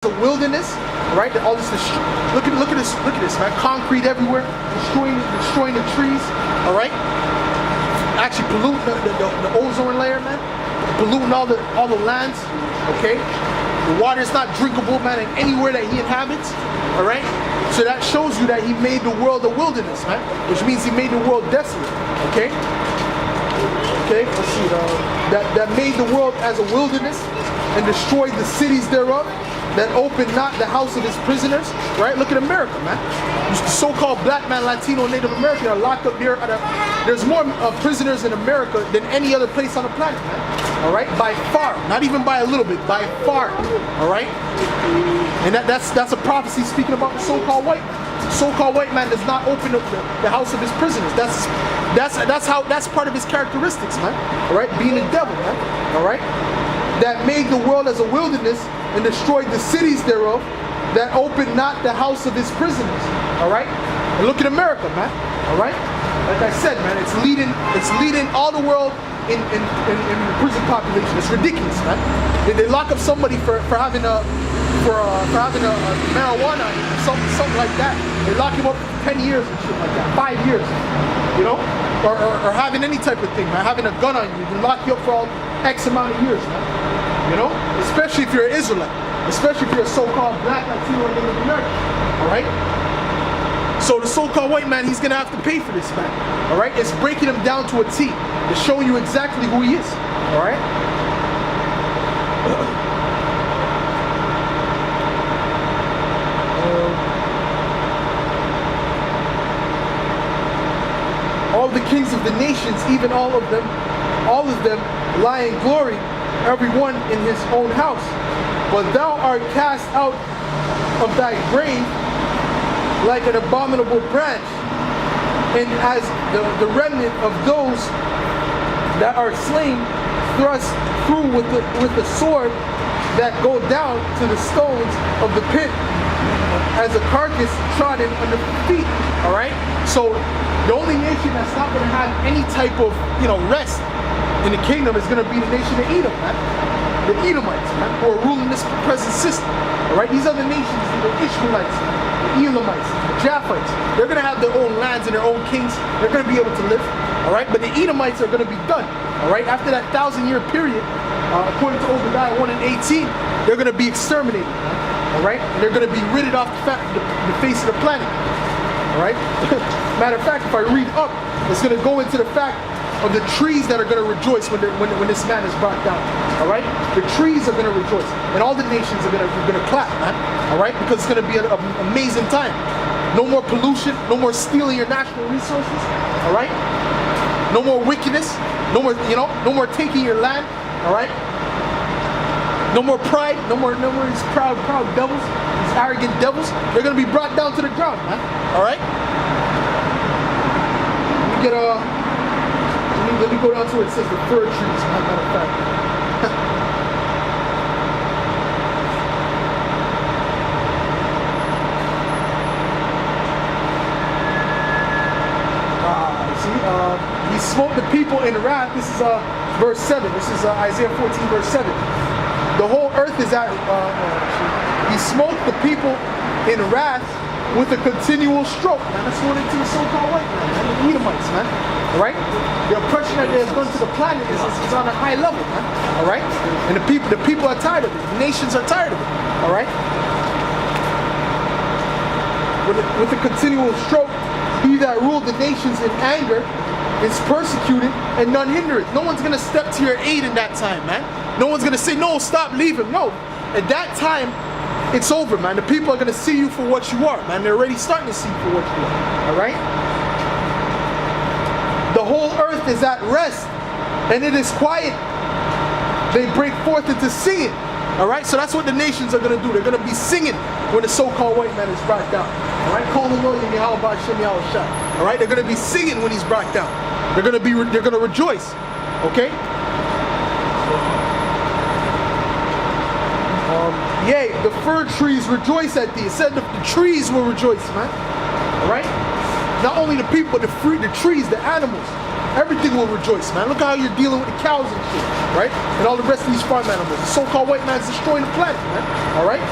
a wilderness, right? All this, look at this, man. Concrete everywhere, destroying the trees, all right? Actually polluting the ozone layer, man. Polluting all the lands, okay? The water is not drinkable, man, in anywhere that he inhabits, all right? So that shows you that he made the world a wilderness, man, which means he made the world desolate, okay? Okay, let's see, that made the world as a wilderness and destroyed the cities thereof, that opened not the house of his prisoners, right? Look at America, man. The so-called black man, Latino, and Native American are locked up there. There's more prisoners in America than any other place on the planet, man. All right, by far, not even by a little bit, by far. All right, and that's a prophecy speaking about the so-called white man. The so-called white man does not open up the house of his prisoners. That's part of his characteristics, man. All right, being a devil, man. All right, that made the world as a wilderness and destroyed the cities thereof, that opened not the house of his prisoners. All right, and look at America, man. All right, like I said, man, it's leading all the world in the prison population. It's ridiculous, man. They lock up somebody for having a marijuana, something like that. They lock him up for 10 years and shit like that, 5 years, you know, or having any type of thing, man. Having a gun on you, they lock you up for all X amount of years, man. You know, especially if you're an Israelite, especially if you're a so-called black Latino or Native American, all right? So the so-called white man, he's gonna have to pay for this, man, all right? It's breaking him down to a T. It's showing you exactly who he is, all right? All the kings of the nations, even all of them lie in glory, everyone in his own house. But thou art cast out of thy grave like an abominable branch, and as the remnant of those that are slain, thrust through with the sword, that go down to the stones of the pit, as a carcass trodden under feet. All right. So the only nation that's not going to have any type of rest in the kingdom is going to be the nation of Edom, man. The Edomites, man, who are ruling this present system. All right, these other nations, the Ishmaelites, the Elamites, the Japhites, they're going to have their own lands and their own kings. They're going to be able to live. All right, but the Edomites are going to be done. All right, after that 1,000-year period, according to Obadiah 1 and 18, they're going to be exterminated. All right, and they're going to be ridded off the face of the planet. All right. Matter of fact, if I read up, it's going to go into the fact of the trees that are going to rejoice when this man is brought down. All right, the trees are going to rejoice, and all the nations are going to clap, man. All right, because it's going to be an amazing time. No more pollution, no more stealing your national resources. All right, no more wickedness, no more no more taking your land. All right, no more pride, no more these proud devils, these arrogant devils. They're going to be brought down to the ground, man. All right, we get Let me go down to where it says the fir trees, matter of fact. He smote the people in wrath. This is verse 7. This is Isaiah 14, verse 7. The whole earth is at, he smote the people in wrath with a continual stroke. Man, that's going into the so-called white man, the Edomites, man. All right? The oppression that has gone to the planet is on a high level, man. All right? And the people are tired of it. The nations are tired of it. All right? With a continual stroke, he that ruled the nations in anger is persecuted, and none hinder it. No one's going to step to your aid in that time, man. No one's going to say, no, stop, leave him. No. At that time, it's over, man. The people are going to see you for what you are, man. They're already starting to see you for what you are. All right? The whole earth is at rest, and it is quiet. They break forth into singing. All right? So that's what the nations are going to do. They're going to be singing when the so-called white man is brought down. All right? Calling on Yahweh Ba'Shem Yahweh Shai. All right? They're going to be singing when he's brought down. They're going to rejoice. Okay? Yea, the fir trees rejoice at thee. It said the trees will rejoice, man. All right? Not only the people, but the trees, the animals. Everything will rejoice, man. Look how you're dealing with the cows and shit, right? And all the rest of these farm animals. The so-called white man's destroying the planet, man. All right?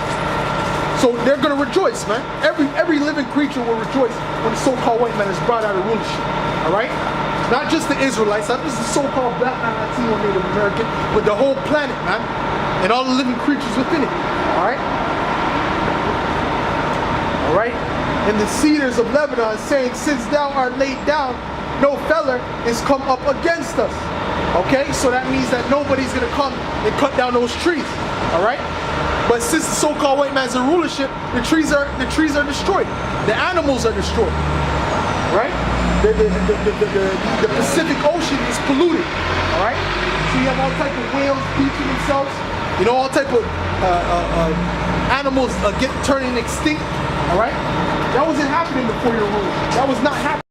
So they're gonna rejoice, man. Every living creature will rejoice when the so-called white man is brought out of rulership. All right? Not just the Israelites, not just the so-called black man, Latino, Native American, but the whole planet, man, and all the living creatures within it. All right? All right? And the cedars of Lebanon, saying, since thou art laid down, no feller is come up against us. Okay? So that means that nobody's gonna come and cut down those trees. All right? But since the so-called white man's in rulership, the trees are destroyed. The animals are destroyed. Right? The Pacific Ocean is polluted. All right? So you have all type of whales bleaching themselves. You know, all type of animals turning extinct. All right? That wasn't happening before your rule. That was not happening.